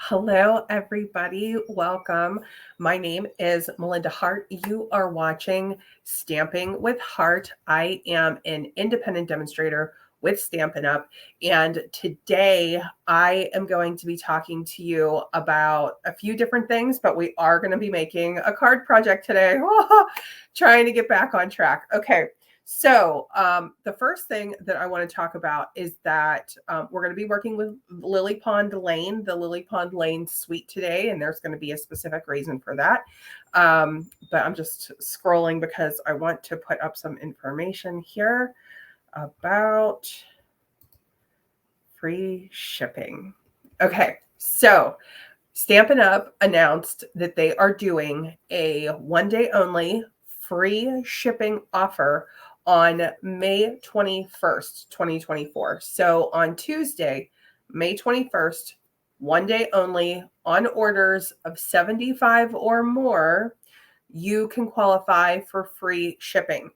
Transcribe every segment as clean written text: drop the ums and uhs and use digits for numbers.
Hello, everybody. Welcome. My name is Melinda Hart. You are watching Stamping with Hart. I am an independent demonstrator with Stampin Up. And today I am going to be talking to you about a few different things, but we are going to be making a card project today. Trying to get back on track. Okay. So the first thing that I want to talk about is that we're going to be working with Lily Pond Lane, the Lily Pond Lane suite today, and there's going to be a specific reason for that. But I'm just scrolling because I want to put up some information here about free shipping. Okay, so Stampin' Up announced that they are doing a one-day only free shipping offer on May 21st, 2024. So on Tuesday, May 21st, one day only, on orders of 75 or more, you can qualify for free shipping.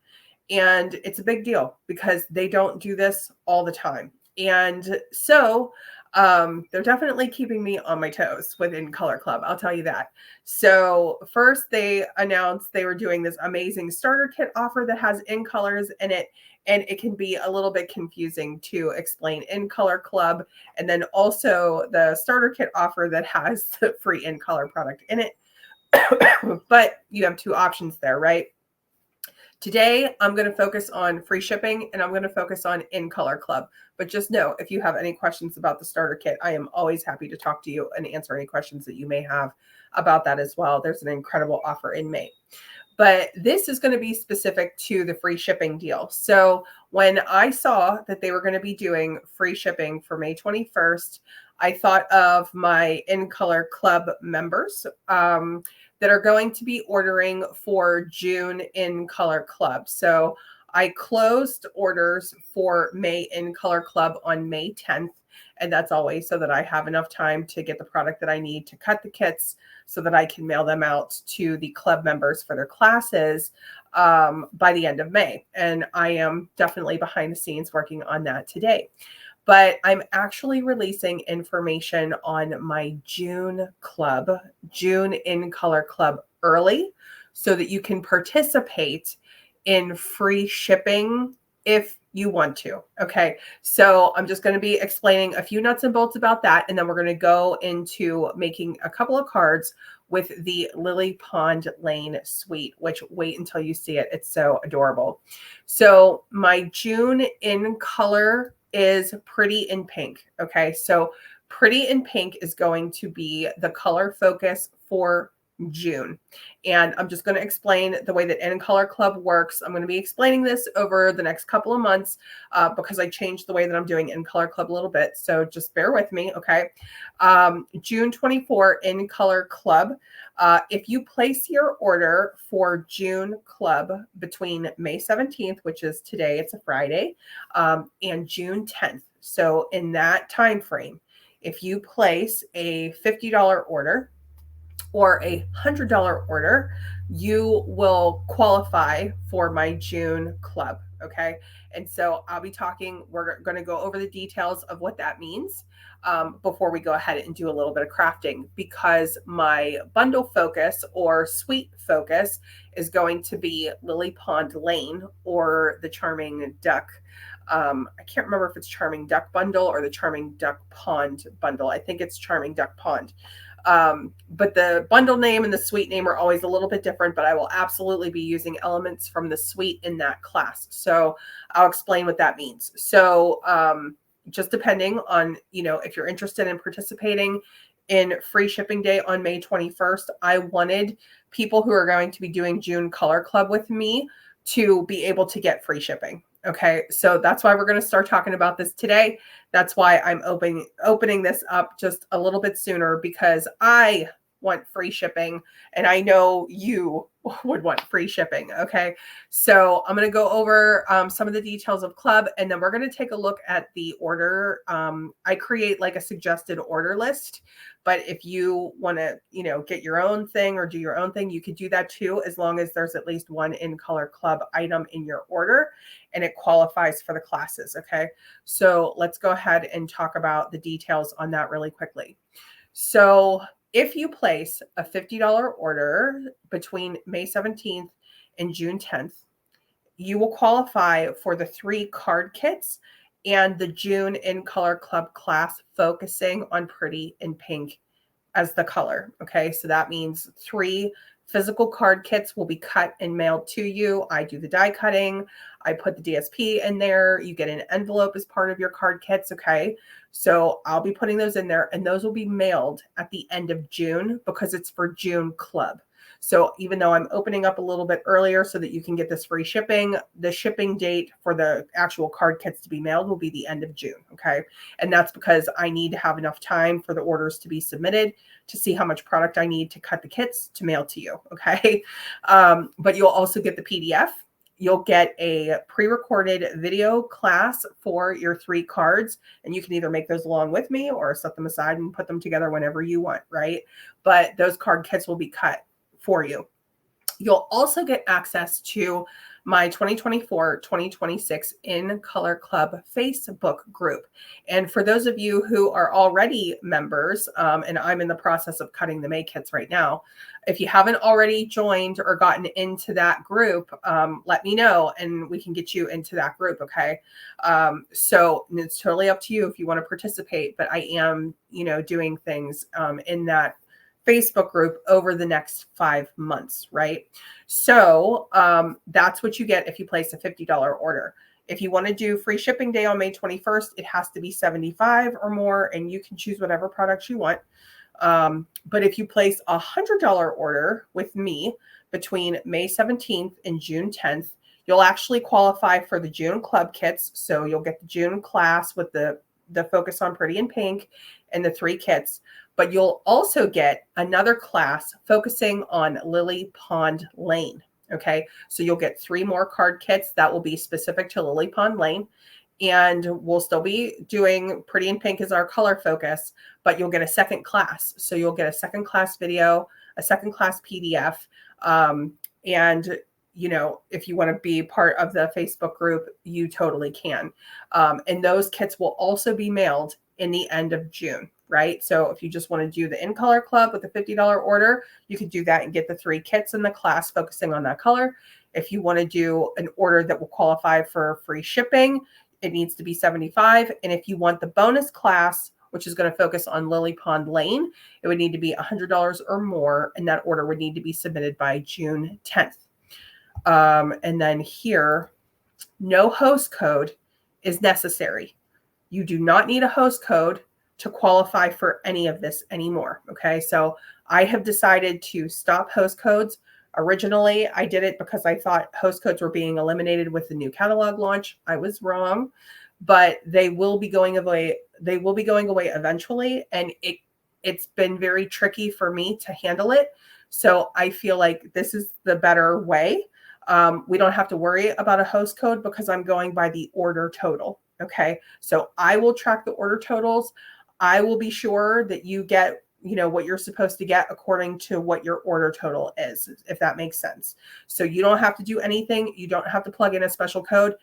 And it's a big deal because they don't do this all the time. And so they're definitely keeping me on my toes within Color Club. I'll tell you that. So first they announced they were doing this amazing starter kit offer that has in colors in it. And it can be a little bit confusing to explain in Color Club. And then also the starter kit offer that has the free in color product in it. But you have two options there, right? Today, I'm going to focus on free shipping and I'm going to focus on in Color Club. But just know, if you have any questions about the starter kit, I am always happy to talk to you and answer any questions that you may have about that as well. There's an incredible offer in May. But this is going to be specific to the free shipping deal. So when I saw that they were going to be doing free shipping for May 21st, I thought of my In Color Club members that are going to be ordering for June In Color Club. So I closed orders for May In Color Club on May 10th. And that's always so that I have enough time to get the product that I need to cut the kits so that I can mail them out to the club members for their classes by the end of May. And I am definitely behind the scenes working on that today. But I'm actually releasing information on my June club, June In Color Club, early so that you can participate in free shipping if you want to. Okay, so I'm just going to be explaining a few nuts and bolts about that, and then we're going to go into making a couple of cards with the Lily Pond Lane suite, which wait until you see it. It's so adorable. So my June In Color is Pretty in Pink. Okay, so Pretty in Pink is going to be the color focus for June. And I'm just going to explain the way that In Color Club works. I'm going to be explaining this over the next couple of months because I changed the way that I'm doing In Color Club a little bit. So just bear with me, okay? June 24 In Color Club. If you place your order for June Club between May 17th, which is today, it's a Friday, and June 10th. So in that time frame, if you place a $50 order, or a $100 order, you will qualify for my June club. Okay. And so I'll be talking, we're going to go over the details of what that means before we go ahead and do a little bit of crafting, because my bundle focus or suite focus is going to be Lily Pond Lane or the Charming Duck. I can't remember if it's Charming Duck Bundle or the Charming Duck Pond Bundle. I think it's Charming Duck Pond. But the bundle name and the suite name are always a little bit different, but I will absolutely be using elements from the suite in that class. So I'll explain what that means. So just depending on, if you're interested in participating in free shipping day on May 21st, I wanted people who are going to be doing June Color Club with me to be able to get free shipping. Okay, so that's why we're going to start talking about this today. That's why I'm opening this up just a little bit sooner, because I want free shipping and I know you would want free shipping. Okay, so I'm going to go over some of the details of club, and then we're going to take a look at the order. I create like a suggested order list, but if you want to, get your own thing or do your own thing, you could do that too, as long as there's at least one In Color Club item in your order and it qualifies for the classes. Okay, so let's go ahead and talk about the details on that really quickly. So if you place a $50 order between May 17th and June 10th, you will qualify for the 3 card kits and the June In Color Club class focusing on pretty in pink as the color. Okay, so that means 3 physical card kits will be cut and mailed to you. I do the die cutting. I put the DSP in there. You get an envelope as part of your card kits. Okay, so I'll be putting those in there, and those will be mailed at the end of June because it's for June Club. So even though I'm opening up a little bit earlier so that you can get this free shipping, the shipping date for the actual card kits to be mailed will be the end of June. Okay. And that's because I need to have enough time for the orders to be submitted to see how much product I need to cut the kits to mail to you. Okay. But you'll also get the PDF. You'll get a pre-recorded video class for your 3 cards, and you can either make those along with me or set them aside and put them together whenever you want, right? But those card kits will be cut for you. You'll also get access to my 2024-2026 In Color Club Facebook group. And for those of you who are already members, and I'm in the process of cutting the May kits right now, if you haven't already joined or gotten into that group, let me know and we can get you into that group, okay? So it's totally up to you if you want to participate, but I am, doing things in that Facebook group over the next 5 months, right? So that's what you get if you place a $50 order. If you want to do free shipping day on May 21st, it has to be 75 or more, and you can choose whatever products you want. But if you place a $100 order with me between May 17th and June 10th, you'll actually qualify for the June Club kits. So you'll get the June class with the focus on pretty in pink and the 3 kits. But you'll also get another class focusing on Lily Pond Lane. Okay, so you'll get 3 more card kits that will be specific to Lily Pond Lane. And we'll still be doing pretty in pink as our color focus, but you'll get a second class. So you'll get a second class video, a second class PDF. And if you want to be part of the Facebook group, you totally can. And those kits will also be mailed in the end of June, right? So if you just want to do the In Color Club with a $50 order, you can do that and get the 3 kits in the class focusing on that color. If you want to do an order that will qualify for free shipping, it needs to be 75. And if you want the bonus class, which is going to focus on Lily Pond Lane, it would need to be $100 or more, and that order would need to be submitted by June 10th. And then here, no host code is necessary. You do not need a host code to qualify for any of this anymore. Okay, so I have decided to stop host codes. Originally, I did it because I thought host codes were being eliminated with the new catalog launch. I was wrong, but they will be going away. They will be going away eventually, and it's been very tricky for me to handle it. So I feel like this is the better way. We don't have to worry about a host code because I'm going by the order total. Okay, so I will track the order totals. I will be sure that you get, what you're supposed to get according to what your order total is, if that makes sense. So you don't have to do anything. You don't have to plug in a special code.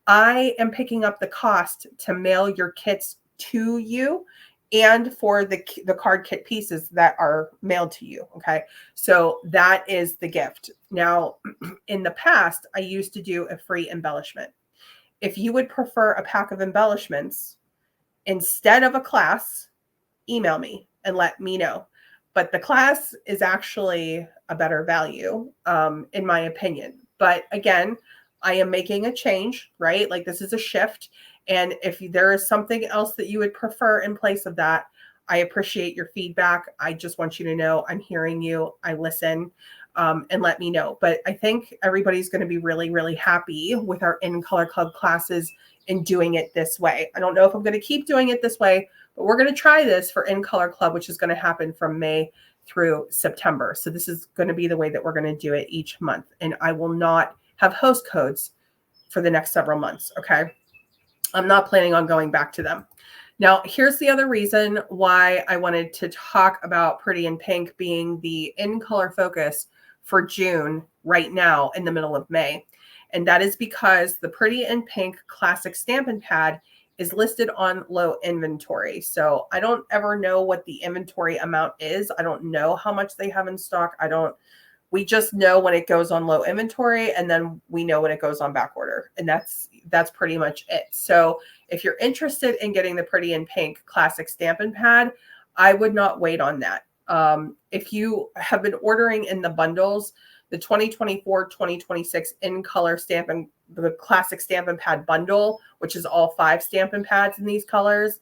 I am picking up the cost to mail your kits to you and for the card kit pieces that are mailed to you. Okay, so that is the gift. Now, in the past, I used to do a free embellishment. If you would prefer a pack of embellishments instead of a class, email me and let me know. But the class is actually a better value, in my opinion. But again, I am making a change, right? Like this is a shift. And if there is something else that you would prefer in place of that, I appreciate your feedback. I just want you to know I'm hearing you. I listen. And let me know. But I think everybody's going to be really, really happy with our In Color Club classes in doing it this way. I don't know if I'm going to keep doing it this way, but we're going to try this for In Color Club, which is going to happen from May through September. So this is going to be the way that we're going to do it each month. And I will not have host codes for the next several months. Okay. I'm not planning on going back to them. Now, here's the other reason why I wanted to talk about Pretty in Pink being the In Color focus for June right now in the middle of May. And that is because the Pretty in Pink Classic Stampin' Pad is listed on low inventory. So I don't ever know what the inventory amount is. I don't know how much they have in stock. We just know when it goes on low inventory, and then we know when it goes on back order. And that's pretty much it. So if you're interested in getting the Pretty in Pink Classic Stampin' Pad, I would not wait on that. If you have been ordering in the bundles, the 2024-2026 in color Stampin', the Classic Stampin' Pad bundle, which is all 5 Stampin' Pads in these colors,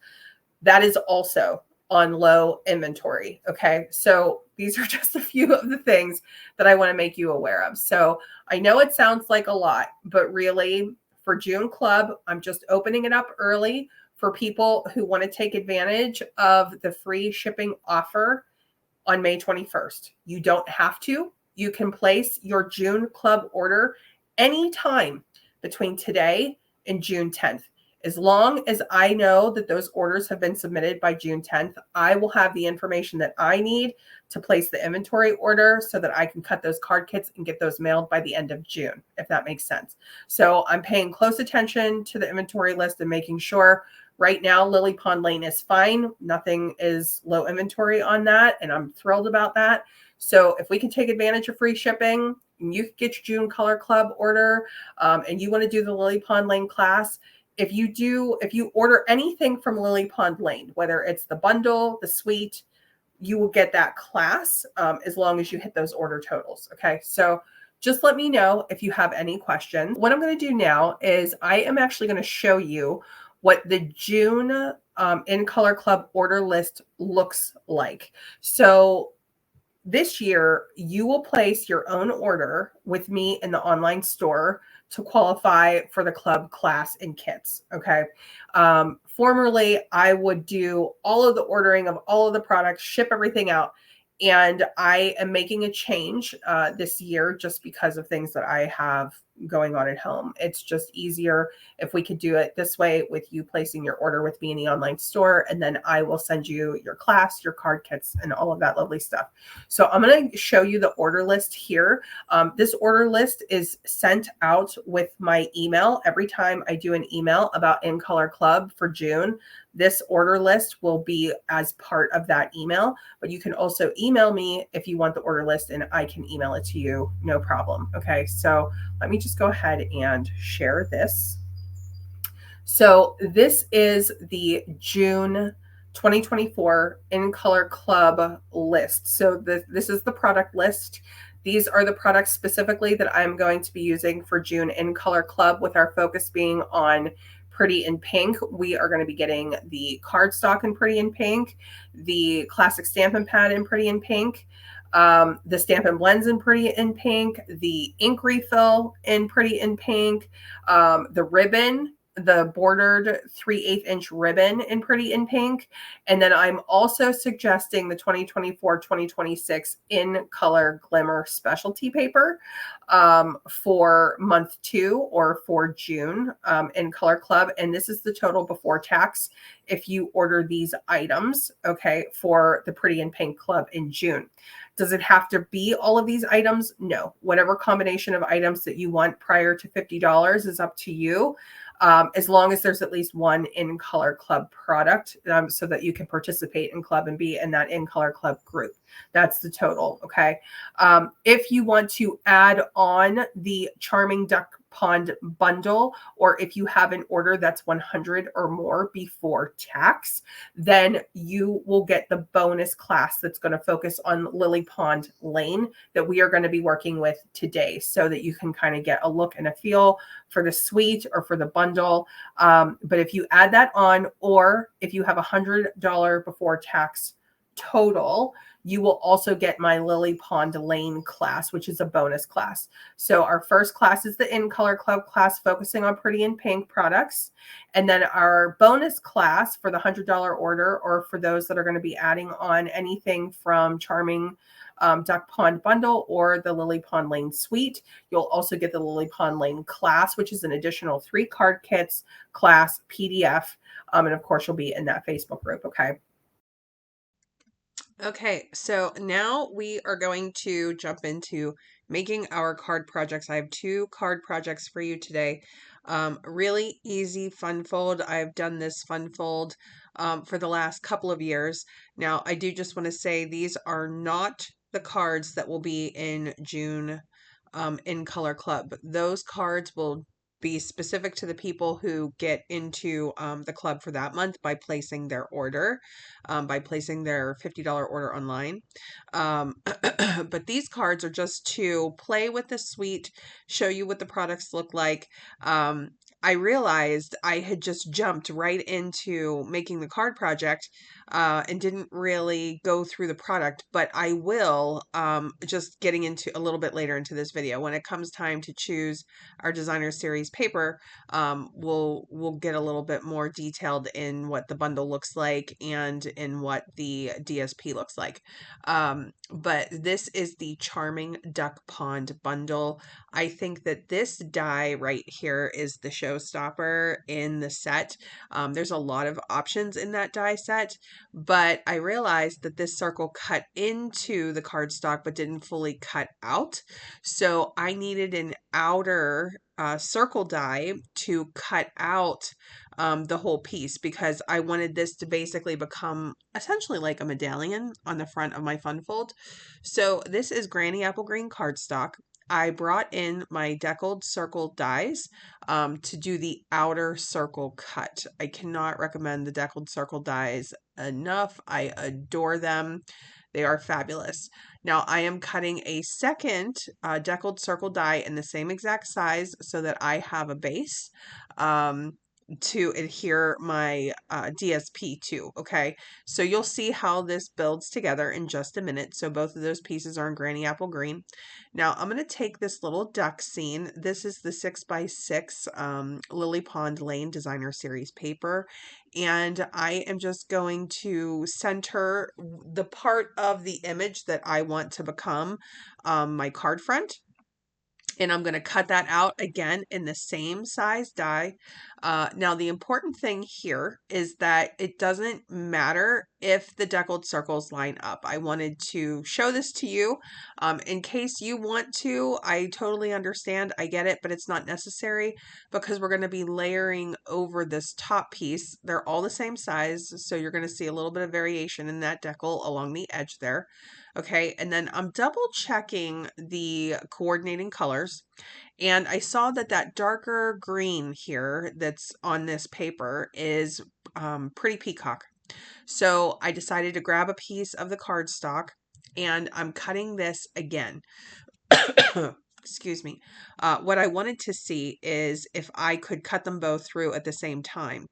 that is also on low inventory. Okay. So these are just a few of the things that I want to make you aware of. So I know it sounds like a lot, but really for June Club, I'm just opening it up early for people who want to take advantage of the free shipping offer on May 21st. You don't have to. You can place your June Club order anytime between today and June 10th. As long as I know that those orders have been submitted by June 10th, I will have the information that I need to place the inventory order so that I can cut those card kits and get those mailed by the end of June, if that makes sense. So I'm paying close attention to the inventory list and making sure. Right now, Lily Pond Lane is fine. Nothing is low inventory on that, and I'm thrilled about that. So if we can take advantage of free shipping, and you can get your June Color Club order, and you want to do the Lily Pond Lane class, if you order anything from Lily Pond Lane, whether it's the bundle, the suite, you will get that class as long as you hit those order totals. Okay, so just let me know if you have any questions. What I'm going to do now is I am actually going to show you what the June in Color Club order list looks like. So this year, you will place your own order with me in the online store to qualify for the club class and kits. Okay. Formerly, I would do all of the ordering of all of the products, ship everything out. And I am making a change this year just because of things that I have going on at home. It's just easier if we could do it this way with you placing your order with me in the online store, and then I will send you your class, your card kits, and all of that lovely stuff. So I'm going to show you the order list here. This order list is sent out with my email. Every time I do an email about In Color Club for June, this order list will be as part of that email, but you can also email me if you want the order list and I can email it to you, no problem. Okay, so let me just go ahead and share this. So this is the June 2024 In Color Club list. So this is the product list. These are the products specifically that I'm going to be using for June In Color Club, with our focus being on Pretty in Pink. We are going to be getting the cardstock in Pretty in Pink, the classic Stampin' Pad in Pretty in Pink, the Stampin' Blends in Pretty in Pink, the ink refill in Pretty in Pink, the ribbon, the bordered 3/8 inch ribbon in Pretty in Pink. And then I'm also suggesting the 2024-2026 in color glimmer specialty paper for month 2 or for June in Color Club. And this is the total before tax if you order these items, okay, for the Pretty in Pink Club in June. Does it have to be all of these items? No. Whatever combination of items that you want prior to $50 is up to you. As long as there's at least one In Color Club product so that you can participate in Club and be in that In Color Club group. That's the total, okay? If you want to add on the Charming Duck Pond bundle, or if you have an order that's 100 or more before tax, then you will get the bonus class that's going to focus on Lily Pond Lane that we are going to be working with today, so that you can kind of get a look and a feel for the suite or for the bundle. But if you add that on, or if you have $100 before tax total, you will also get my Lily Pond Lane class, which is a bonus class. So our first class is the In Color Club class, focusing on Pretty in Pink products. And then our bonus class for the $100 order, or for those that are going to be adding on anything from Charming Duck Pond bundle or the Lily Pond Lane suite, you'll also get the Lily Pond Lane class, which is an additional 3 card kits, class, PDF. And of course, you'll be in that Facebook group. Okay. Okay, so now we are going to jump into making our card projects. I have 2 card projects for you today. Really easy fun fold. I've done this fun fold for the last couple of years. Now, I do just want to say these are not the cards that will be in June in Color Club. Those cards will be specific to the people who get into the club for that month by placing their order, by placing their $50 order online. Um, but these cards are just to play with the suite, show you what the products look like. Um, I realized I had just jumped right into making the card project and didn't really go through the product, but I will just getting into a little bit later into this video. When it comes time to choose our designer series paper, we'll get a little bit more detailed in what the bundle looks like and in what the DSP looks like. But this is the Charming Duck Pond bundle. I think that this die right here is the showstopper in the set. There's a lot of options in that die set, but I realized that this circle cut into the cardstock but didn't fully cut out. So I needed an outer circle die to cut out the whole piece, because I wanted this to basically become essentially like a medallion on the front of my fun fold. So this is Granny Apple Green cardstock. I brought in my deckled circle dies to do the outer circle cut. I cannot recommend the deckled circle dies enough. I adore them. They are fabulous. Now I am cutting a second deckled circle die in the same exact size so that I have a base to adhere my DSP to. Okay, so you'll see how this builds together in just a minute. So both of those pieces are in Granny Apple Green. Now I'm going to take this little duck scene. This is the 6x6 Lily Pond Lane Designer Series paper. And I am just going to center the part of the image that I want to become my card front. And I'm going to cut that out again in the same size die. Now, the important thing here is that it doesn't matter if the deckled circles line up. I wanted to show this to you in case you want to. I totally understand. I get it, but it's not necessary because we're going to be layering over this top piece. They're all the same size, so you're going to see a little bit of variation in that decal along the edge there. Okay, and then I'm double checking the coordinating colors, and I saw that that darker green here that's on this paper is Pretty Peacock. So I decided to grab a piece of the cardstock, and I'm cutting this again. Excuse me. What I wanted to see is if I could cut them both through at the same time.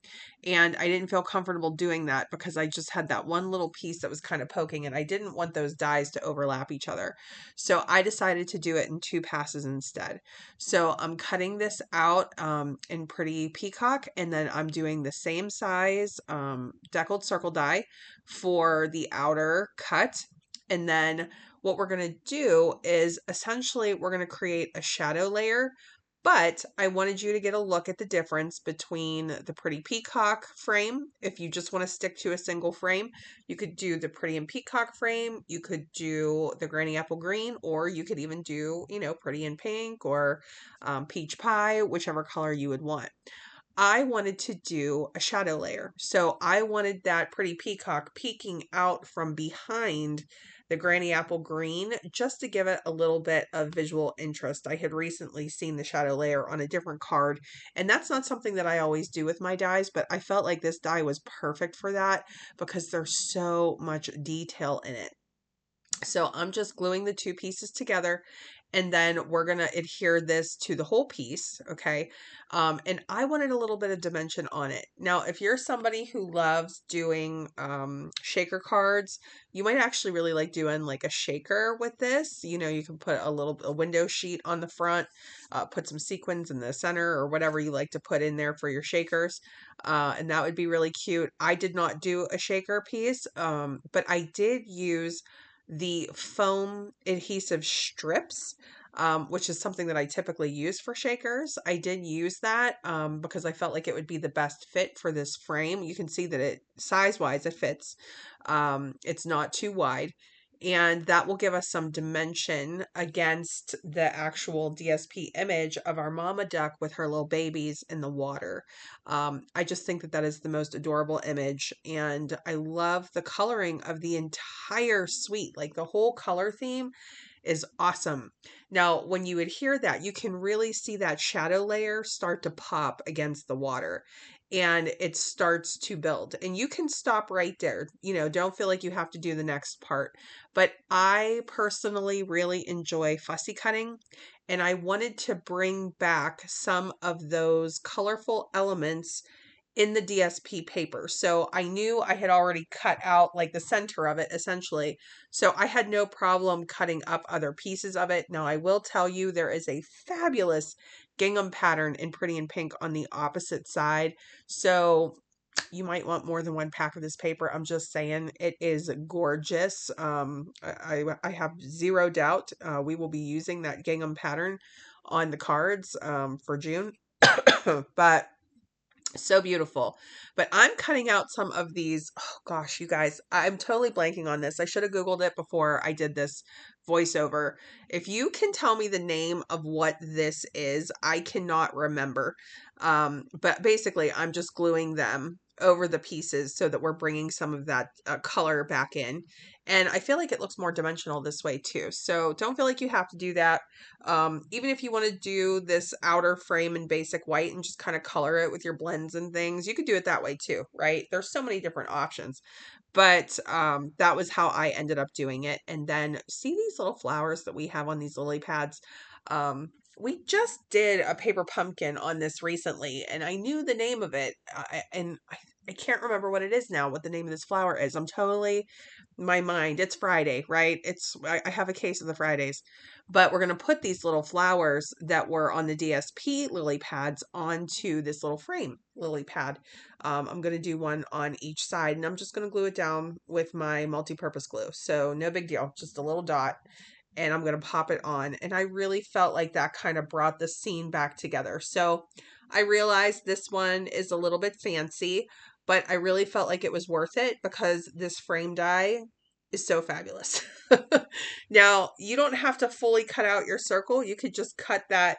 And I didn't feel comfortable doing that because I just had that one little piece that was kind of poking, and I didn't want those dies to overlap each other. So I decided to do it in 2 passes instead. So I'm cutting this out in Pretty Peacock, and then I'm doing the same size deckled circle die for the outer cut. And then what we're going to do is essentially we're going to create a shadow layer, but I wanted you to get a look at the difference between the Pretty Peacock frame. If you just want to stick to a single frame, you could do the Pretty and Peacock frame, you could do the Granny Apple Green, or you could even do, Pretty and Pink or Peach Pie, whichever color you would want. I wanted to do a shadow layer. So I wanted that Pretty Peacock peeking out from behind the Granny Apple Green just to give it a little bit of visual interest. I had recently seen the shadow layer on a different card, and that's not something that I always do with my dies, but I felt like this die was perfect for that because there's so much detail in it. So I'm just gluing the 2 pieces together, and then we're going to adhere this to the whole piece. Okay. And I wanted a little bit of dimension on it. Now, if you're somebody who loves doing shaker cards, you might actually really like doing like a shaker with this. You can put a window sheet on the front, put some sequins in the center or whatever you like to put in there for your shakers. And that would be really cute. I did not do a shaker piece, but I did use the foam adhesive strips, which is something that I typically use for shakers. I did use that because I felt like it would be the best fit for this frame. You can see that size-wise, it fits. It's not too wide. And that will give us some dimension against the actual DSP image of our mama duck with her little babies in the water. I just think that that is the most adorable image. And I love the coloring of the entire suite. Like the whole color theme is awesome. Now, when you adhere that, you can really see that shadow layer start to pop against the water and it starts to build. And you can stop right there. You know, don't feel like you have to do the next part. But I personally really enjoy fussy cutting, and I wanted to bring back some of those colorful elements in the DSP paper. So I knew I had already cut out like the center of it essentially. So I had no problem cutting up other pieces of it. Now I will tell you there is a fabulous gingham pattern in Pretty in Pink on the opposite side. So you might want more than one pack of this paper. I'm just saying it is gorgeous. I have zero doubt we will be using that gingham pattern on the cards for June. But so beautiful. But I'm cutting out some of these. Oh gosh, you guys, I'm totally blanking on this. I should have Googled it before I did this voiceover. If you can tell me the name of what this is, I cannot remember. But basically, I'm just gluing them over the pieces so that we're bringing some of that color back in. And I feel like it looks more dimensional this way too. So don't feel like you have to do that. Even if you want to do this outer frame in basic white and just kind of color it with your blends and things, you could do it that way too, right? There's so many different options. But that was how I ended up doing it. And then see these little flowers that we have on these lily pads? We just did a paper pumpkin on this recently, and I knew the name of it. I can't remember what it is now, what the name of this flower is. I'm totally, my mind, it's Friday, right? I have a case of the Fridays. But we're going to put these little flowers that were on the DSP lily pads onto this little frame lily pad. I'm going to do one on each side, and I'm just going to glue it down with my multi-purpose glue. So no big deal, just a little dot, and I'm going to pop it on. And I really felt like that kind of brought the scene back together. So I realized this one is a little bit fancy, but I really felt like it was worth it because this frame die is so fabulous. Now, you don't have to fully cut out your circle. You could just cut that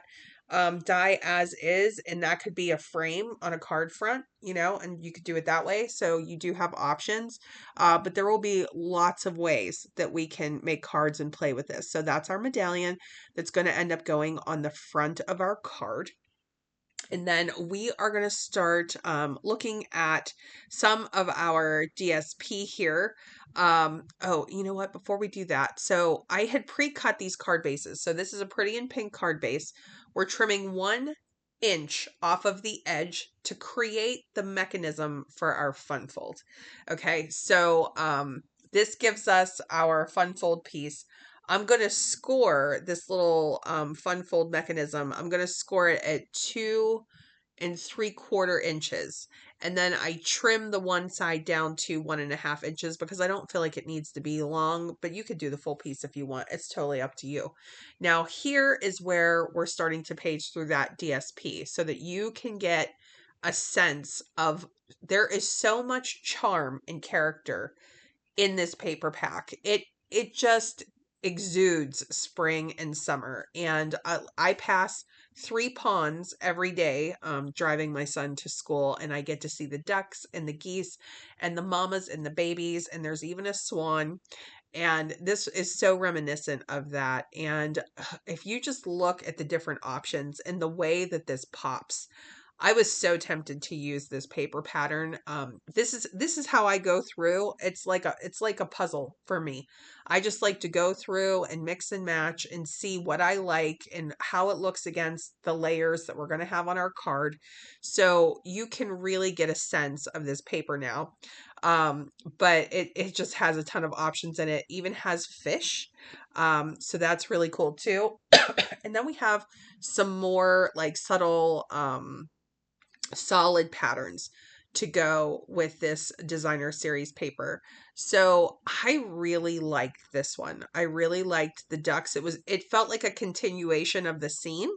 die as is, and that could be a frame on a card front, you know, and you could do it that way. So you do have options, but there will be lots of ways that we can make cards and play with this. So that's our medallion that's going to end up going on the front of our card. And then we are going to start looking at some of our DSP here. Oh, you know what? Before we do that, so I had pre-cut these card bases. So this is a Pretty in Pink card base. We're trimming 1 inch off of the edge to create the mechanism for our fun fold. Okay, so this gives us our fun fold piece. I'm going to score this little fun fold mechanism. I'm going to score it at 2 3/4 inches. And then I trim the one side down to 1.5 inches because I don't feel like it needs to be long, but you could do the full piece if you want. It's totally up to you. Now, here is where we're starting to page through that DSP so that you can get a sense of there is so much charm and character in this paper pack. It just exudes spring and summer. And I pass 3 ponds every day driving my son to school, and I get to see the ducks and the geese and the mamas and the babies, and there's even a swan. And this is so reminiscent of that. And if you just look at the different options and the way that this pops, I was so tempted to use this paper pattern. This is how I go through. It's like a puzzle for me. I just like to go through and mix and match and see what I like and how it looks against the layers that we're going to have on our card. So you can really get a sense of this paper now. But it just has a ton of options in it. Even has fish. So that's really cool too. And then we have some more like subtle solid patterns to go with this designer series paper. So I really liked this one. I really liked the ducks. It felt like a continuation of the scene.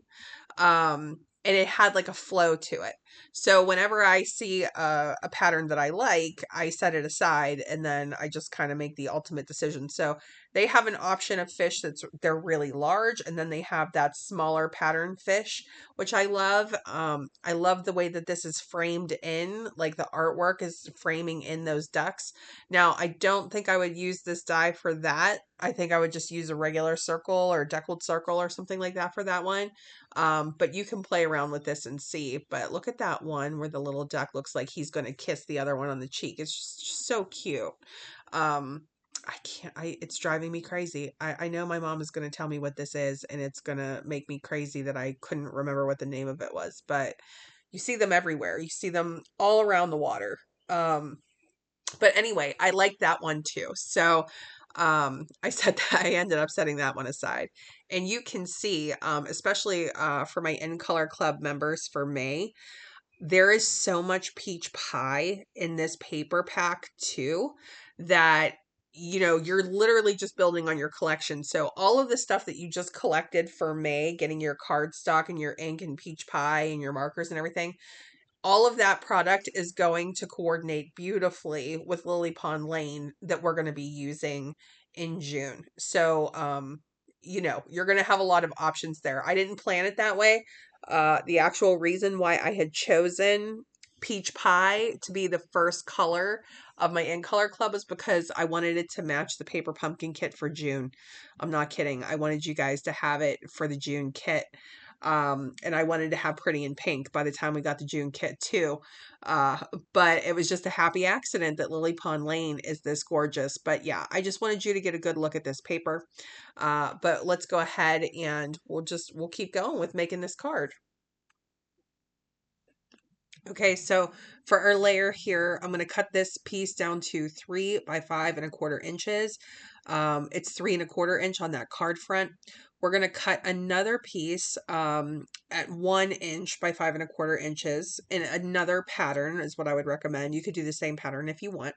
And it had like a flow to it. So whenever I see a pattern that I like, I set it aside and then I just kind of make the ultimate decision. So they have an option of fish they're really large, and then they have that smaller pattern fish, which I love. I love the way that this is framed in, like the artwork is framing in those ducks. Now, I don't think I would use this die for that. I think I would just use a regular circle or deckled circle or something like that for that one. But you can play around with this and see. But look at that one where the little duck looks like he's going to kiss the other one on the cheek. It's just so cute. Um, it's driving me crazy. I know my mom is going to tell me what this is, and it's going to make me crazy that I couldn't remember what the name of it was. But you see them everywhere. You see them all around the water. But anyway, I like that one too. So I said that I ended up setting that one aside. And you can see, especially for my In Color Club members for May, there is so much peach pie in this paper pack too that you're literally just building on your collection. So all of the stuff that you just collected for May, getting your cardstock and your ink and peach pie and your markers and everything, all of that product is going to coordinate beautifully with Lily Pond Lane that we're going to be using in June. So, you're going to have a lot of options there. I didn't plan it that way. The actual reason why I had chosen peach pie to be the first color of my In Color Club is because I wanted it to match the paper pumpkin kit for June. I'm not kidding. I wanted you guys to have it for the June kit. And I wanted to have Pretty in Pink by the time we got the June kit too. Uh, but it was just a happy accident that Lily Pond Lane is this gorgeous. But yeah, I just wanted you to get a good look at this paper. But let's go ahead and we'll keep going with making this card. Okay, so for our layer here, I'm going to cut this piece down to 3 by 5 1/4 inches. It's 3 1/4 inch on that card front. We're going to cut another piece at 1 inch by 5 1/4 inches in another pattern is what I would recommend. You could do the same pattern if you want.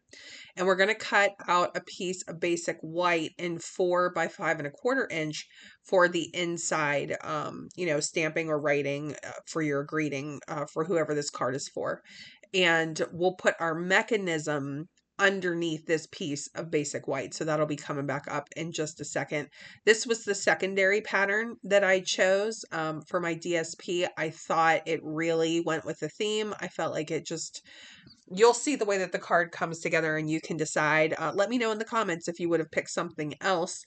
And we're going to cut out a piece of basic white in 4 by 5 1/4 inch for the inside, stamping or writing for your greeting for whoever this card is for. And we'll put our mechanism underneath this piece of basic white. So that'll be coming back up in just a second. This was the secondary pattern that I chose for my DSP. I thought it really went with the theme. I felt like you'll see the way that the card comes together and you can decide. Let me know in the comments if you would have picked something else.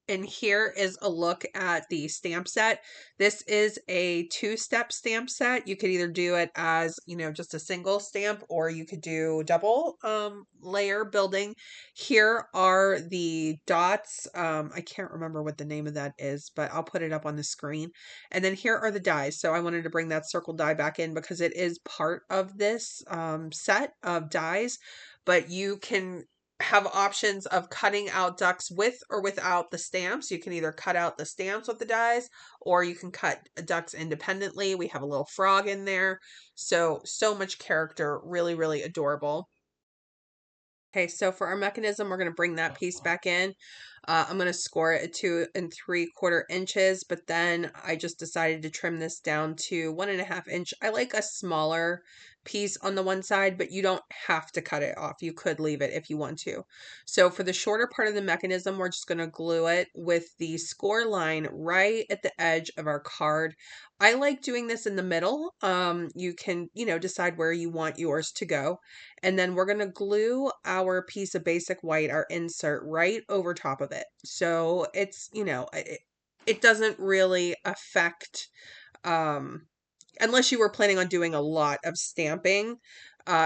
And here is a look at the stamp set. This is a 2-step stamp set. You could either do it as, just a single stamp, or you could do double layer building. Here are the dots. I can't remember what the name of that is, but I'll put it up on the screen. And then here are the dies. So I wanted to bring that circle die back in because it is part of this set of dies, but you can have options of cutting out ducks with or without the stamps. You can either cut out the stamps with the dies, or you can cut ducks independently. We have a little frog in there. So much character. Really, really adorable. Okay, so for our mechanism, we're going to bring that piece back in. I'm going to score it at 2 3/4 inches, but then I just decided to trim this down to 1.5 inch. I like a smaller piece on the one side, but you don't have to cut it off. You could leave it if you want to. So for the shorter part of the mechanism, we're just going to glue it with the score line right at the edge of our card. I like doing this in the middle. You can, decide where you want yours to go. And then we're going to glue our piece of basic white, our insert, right over top of it. So it's, it doesn't really affect, unless you were planning on doing a lot of stamping,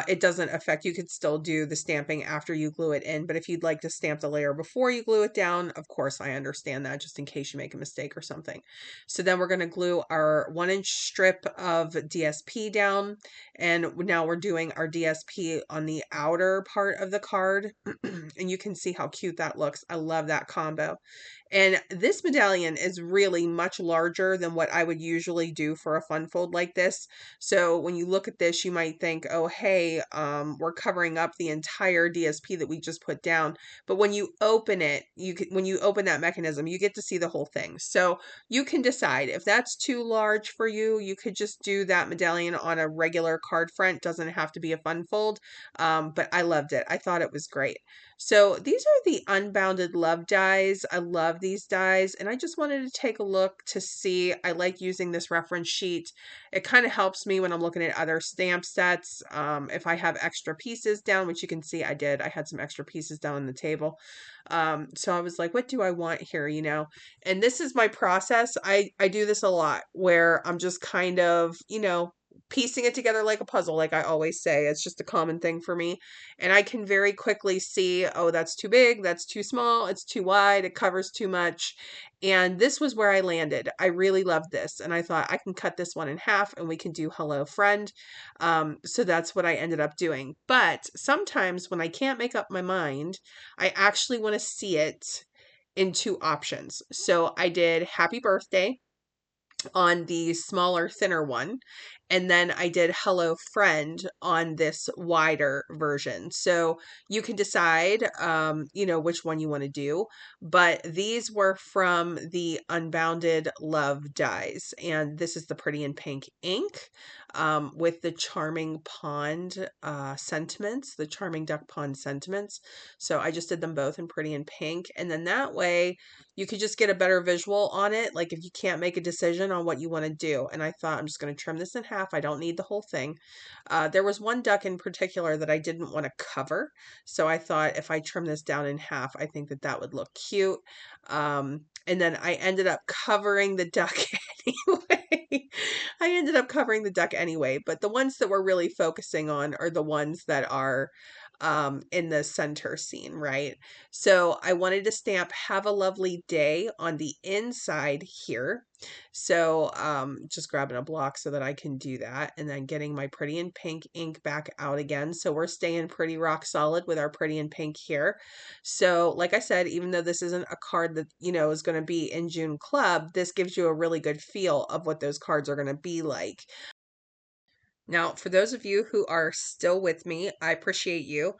it doesn't affect. You could still do the stamping after you glue it in, but if you'd like to stamp the layer before you glue it down, of course, I understand that, just in case you make a mistake or something. So then we're going to glue our 1-inch strip of DSP down, and now we're doing our DSP on the outer part of the card, and you can see how cute that looks. I love that combo. And this medallion is really much larger than what I would usually do for a fun fold like this. So when you look at this, you might think, oh, hey, hey, we're covering up the entire DSP that we just put down. But when you open it, when you open that mechanism, you get to see the whole thing. So you can decide if that's too large for you. You could just do that medallion on a regular card front. Doesn't have to be a fun fold. But I loved it. I thought it was great. So these are the Unbounded Love dies. I love these dies, and I just wanted to take a look to see. I like using this reference sheet. It kind of helps me when I'm looking at other stamp sets. If I have extra pieces down, which you can see I did. I had some extra pieces down on the table. So I was like, what do I want here, you know? And this is my process. I do this a lot where I'm just kind of, you know, piecing it together like a puzzle, like I always say. It's just a common thing for me. And I can very quickly see, oh, that's too big, that's too small, it's too wide, it covers too much. And this was where I landed. I really loved this. And I thought I can cut this one in half and we can do Hello Friend. So that's what I ended up doing. But sometimes when I can't make up my mind, I actually want to see it in two options. So I did Happy Birthday on the smaller, thinner one. And then I did Hello Friend on this wider version. So you can decide, you know, which one you want to do. But these were from the Unbounded Love dies. And this is the Pretty in Pink ink with the Charming Pond sentiments, the Charming Duck Pond sentiments. So I just did them both in Pretty in Pink. And then that way, you could just get a better visual on it. Like if you can't make a decision on what you want to do. And I thought I'm just going to trim this in half. I don't need the whole thing. There was one duck in particular that I didn't want to cover. So I thought if I trim this down in half, I think that that would look cute. And then I ended up covering the duck anyway. I ended up covering the duck anyway. But the ones that we're really focusing on are the ones that are in the center scene, right? So I wanted to stamp Have a Lovely Day on the inside here. So just grabbing a block so that I can do that, and then getting my Pretty in Pink ink back out again. So we're staying pretty rock solid with our Pretty in Pink here. So like I said, even though this isn't a card that, you know, is going to be in June Club, this gives you a really good feel of what those cards are going to be like. Now, for those of you who are still with me, I appreciate you.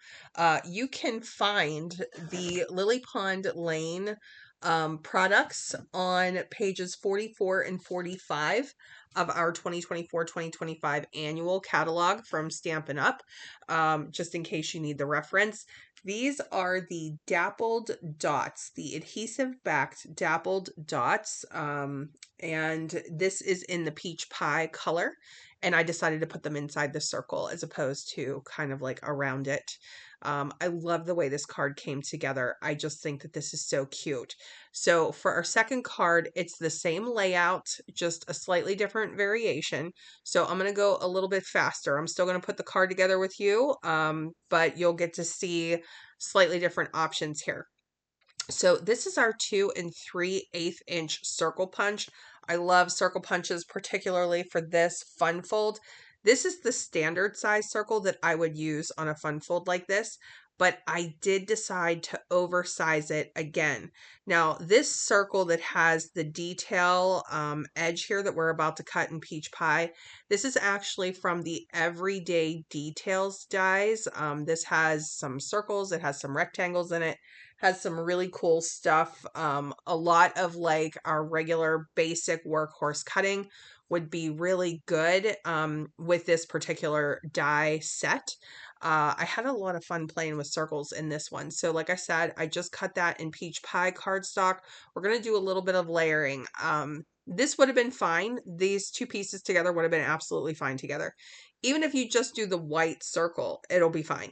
You can find the Lily Pond Lane products on pages 44 and 45 of our 2024-2025 annual catalog from Stampin' Up, just in case you need the reference. These are the dappled dots, the adhesive-backed dappled dots, and this is in the peach pie color. And I decided to put them inside the circle as opposed to kind of like around it. I love the way this card came together. I just think that this is so cute. So for our second card, it's the same layout, just a slightly different variation. So I'm going to go a little bit faster. I'm still going to put the card together with you, but you'll get to see slightly different options here. So this is our 2 3/8 inch circle punch. I love circle punches, particularly for this fun fold. This is the standard size circle that I would use on a fun fold like this, but I did decide to oversize it again. Now, this circle that has the detail edge here that we're about to cut in peach pie, this is actually from the Everyday Details dies. This has some circles, it has some rectangles in it, has some really cool stuff. A lot of like our regular basic workhorse cutting would be really good with this particular die set. I had a lot of fun playing with circles in this one. So like I said, I just cut that in peach pie cardstock. We're going to do a little bit of layering. This would have been fine. These two pieces together would have been absolutely fine together. Even if you just do the white circle, it'll be fine.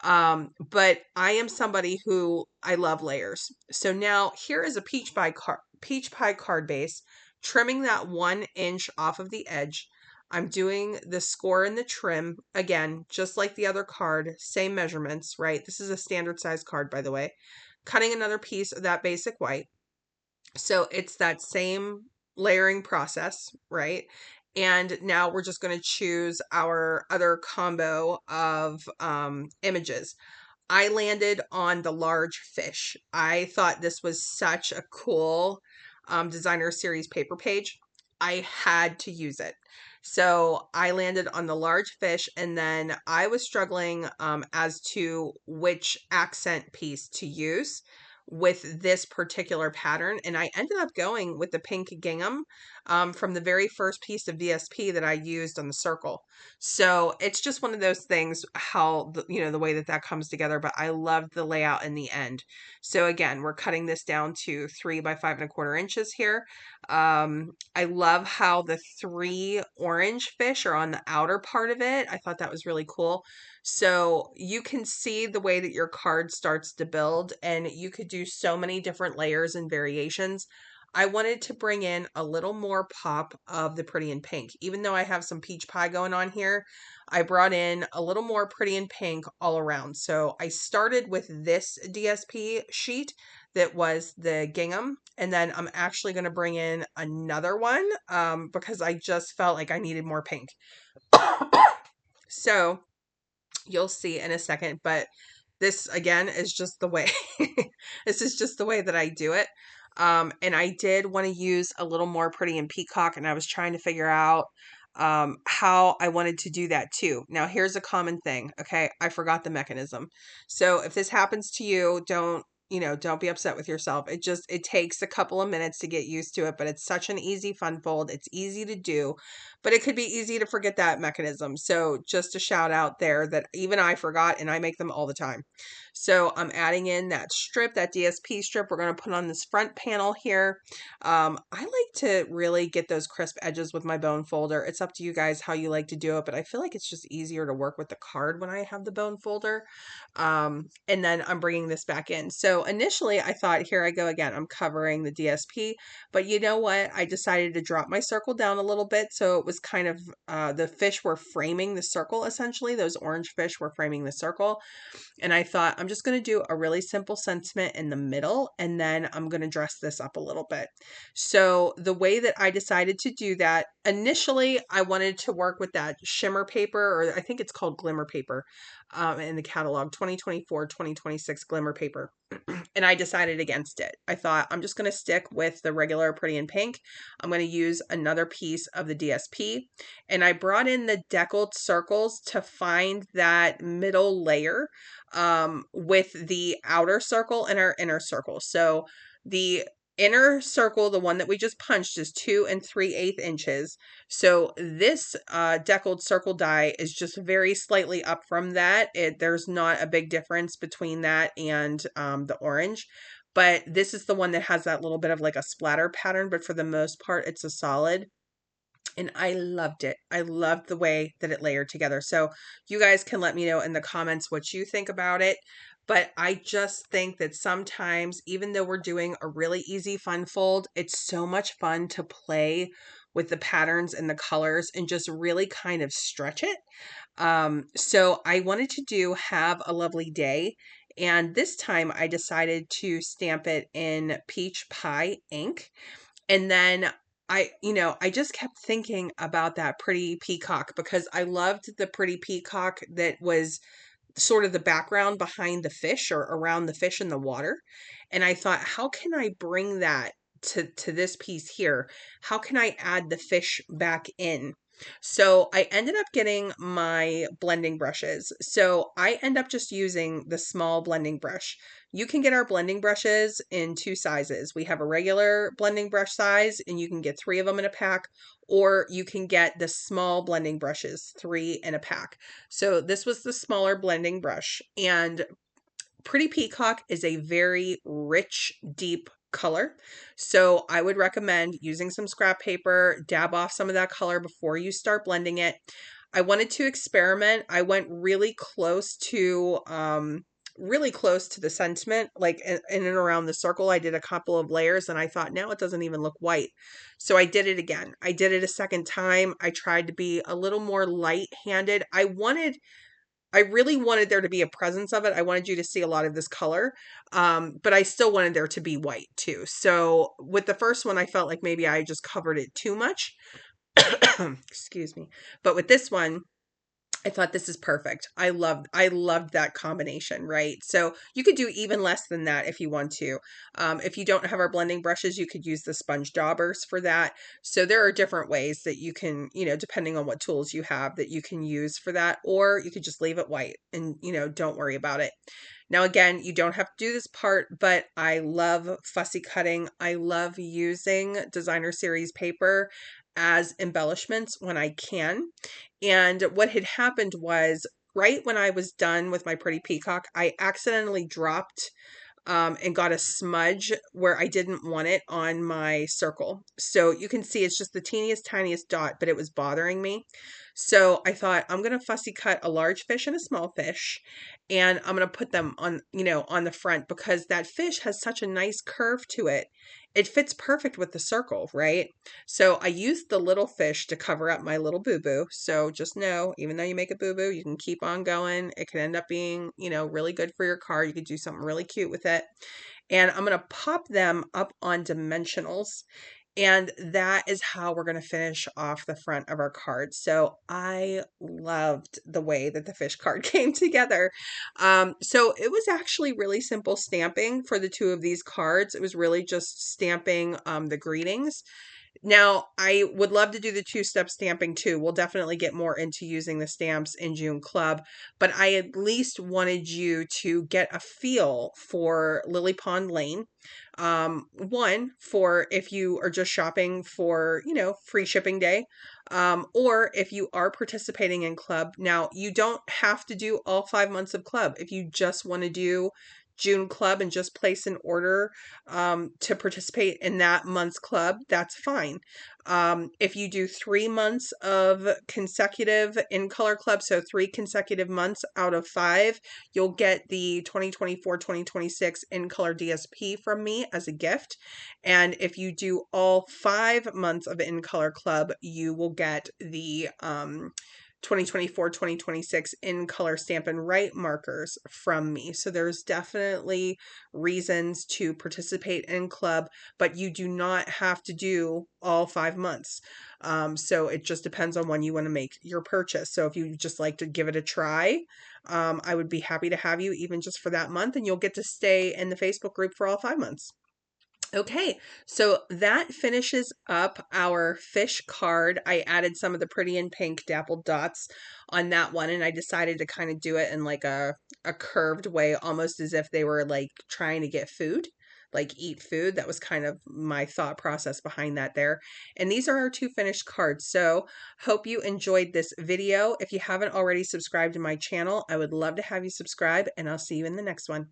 But I am somebody who I love layers. So now here is a peach pie card base, trimming that 1 inch off of the edge. I'm doing the score and the trim again, just like the other card, same measurements, right? This is a standard size card, by the way. Cutting another piece of that basic white. So it's that same layering process, right? And now we're just going to choose our other combo of images. I landed on the large fish. I thought this was such a cool designer series paper page. I had to use it. So I landed on the large fish, and then I was struggling as to which accent piece to use with this particular pattern. And I ended up going with the pink gingham from the very first piece of DSP that I used on the circle. So it's just one of those things, how the way that that comes together. But I loved the layout in the end. So again, we're cutting this down to 3 by 5 1/4 inches here. I love how the 3 orange fish are on the outer part of it. I thought that was really cool. So you can see the way that your card starts to build, and you could do so many different layers and variations. I wanted to bring in a little more pop of the pretty in pink. Even though I have some peach pie going on here, I brought in a little more pretty in pink all around. So I started with this DSP sheet that was the gingham, and then I'm actually going to bring in another one because I just felt like I needed more pink. So you'll see in a second, but this again is just the way this is just the way that I do it. And I did want to use a little more pretty in peacock, and I was trying to figure out how I wanted to do that too. Now here's a common thing. Okay, I forgot the mechanism. So if this happens to you, don't be upset with yourself. It takes a couple of minutes to get used to it, but it's such an easy fun fold. It's easy to do, but it could be easy to forget that mechanism. So just a shout out there that even I forgot, and I make them all the time. So I'm adding in that strip, that DSP strip we're going to put on this front panel here. I like to really get those crisp edges with my bone folder. It's up to you guys how you like to do it, but I feel like it's just easier to work with the card when I have the bone folder. And then I'm bringing this back in. So initially I thought, here I go again, I'm covering the DSP, but you know what? I decided to drop my circle down a little bit. So it was kind of, the fish were framing the circle essentially. Those orange fish were framing the circle. And I thought, I'm just going to do a really simple sentiment in the middle, and then I'm going to dress this up a little bit. So the way that I decided to do that, initially, I wanted to work with that shimmer paper, or I think it's called glimmer paper in the catalog, 2024-2026 glimmer paper. And I decided against it. I thought, I'm just going to stick with the regular pretty in pink. I'm going to use another piece of the DSP. And I brought in the deckled circles to find that middle layer with the outer circle and our inner circle. So the inner circle, the one that we just punched, is 2 3/8 inches. So this deckled circle die is just very slightly up from that. There's not a big difference between that and the orange. But this is the one that has that little bit of like a splatter pattern, but for the most part, it's a solid. And I loved it. I loved the way that it layered together. So you guys can let me know in the comments what you think about it. But I just think that sometimes, even though we're doing a really easy fun fold, it's so much fun to play with the patterns and the colors and just really kind of stretch it. So I wanted to do Have a Lovely Day. And this time I decided to stamp it in peach pie ink. And then I just kept thinking about that pretty peacock because I loved the pretty peacock that was sort of the background behind the fish or around the fish in the water. And I thought, how can I bring that to this piece here? How can I add the fish back in? So I ended up getting my blending brushes. So I end up just using the small blending brush. You can get our blending brushes in 2 sizes. We have a regular blending brush size, and you can get 3 of them in a pack, or you can get the small blending brushes, 3 in a pack. So this was the smaller blending brush, and Pretty Peacock is a very rich, deep color. So I would recommend using some scrap paper, dab off some of that color before you start blending it. I wanted to experiment. I went really close to the sentiment, like in and around the circle. I did a couple of layers and I thought, now it doesn't even look white. So I did it again. I did it a second time. I tried to be a little more light-handed. I really wanted there to be a presence of it. I wanted you to see a lot of this color, but I still wanted there to be white too. So with the first one, I felt like maybe I just covered it too much. Excuse me. But with this one, I thought this is perfect. I loved that combination, right? So you could do even less than that if you want to. If you don't have our blending brushes, you could use the sponge daubers for that. So there are different ways that you can, depending on what tools you have, that you can use for that, or you could just leave it white and, don't worry about it. Now, again, you don't have to do this part, but I love fussy cutting. I love using designer series paper as embellishments when I can. And what had happened was, right when I was done with my pretty peacock, I accidentally dropped and got a smudge where I didn't want it on my circle. So you can see it's just the teeniest, tiniest dot, but it was bothering me. So I thought I'm going to fussy cut a large fish and a small fish, and I'm going to put them on, on the front, because that fish has such a nice curve to it. It fits perfect with the circle, right? So I used the little fish to cover up my little boo-boo. So just know, even though you make a boo-boo, you can keep on going. It could end up being, really good for your card. You could do something really cute with it. And I'm going to pop them up on dimensionals. And that is how we're going to finish off the front of our card. So I loved the way that the fish card came together. So it was actually really simple stamping for the two of these cards. It was really just stamping the greetings. Now, I would love to do the two-step stamping too. We'll definitely get more into using the stamps in June Club, but I at least wanted you to get a feel for Lily Pond Lane. One, for if you are just shopping for, free shipping day, or if you are participating in club. Now, you don't have to do all 5 months of club. If you just want to do June Club and just place an order to participate in that month's club, that's fine. If you do 3 months of consecutive in color club, so 3 consecutive months out of 5, you'll get the 2024-2026 in color DSP from me as a gift. And if you do all 5 months of in color club, you will get the 2024-2026 in color Stampin' Write markers from me. So there's definitely reasons to participate in club, but you do not have to do all 5 months. So it just depends on when you want to make your purchase. So if you just like to give it a try, I would be happy to have you even just for that month, and you'll get to stay in the Facebook group for all 5 months. Okay, so that finishes up our fish card. I added some of the pretty and pink dappled dots on that one, and I decided to kind of do it in like a curved way, almost as if they were like trying to get food, like eat food. That was kind of my thought process behind that there. And these are our two finished cards. So hope you enjoyed this video. If you haven't already subscribed to my channel, I would love to have you subscribe, and I'll see you in the next one.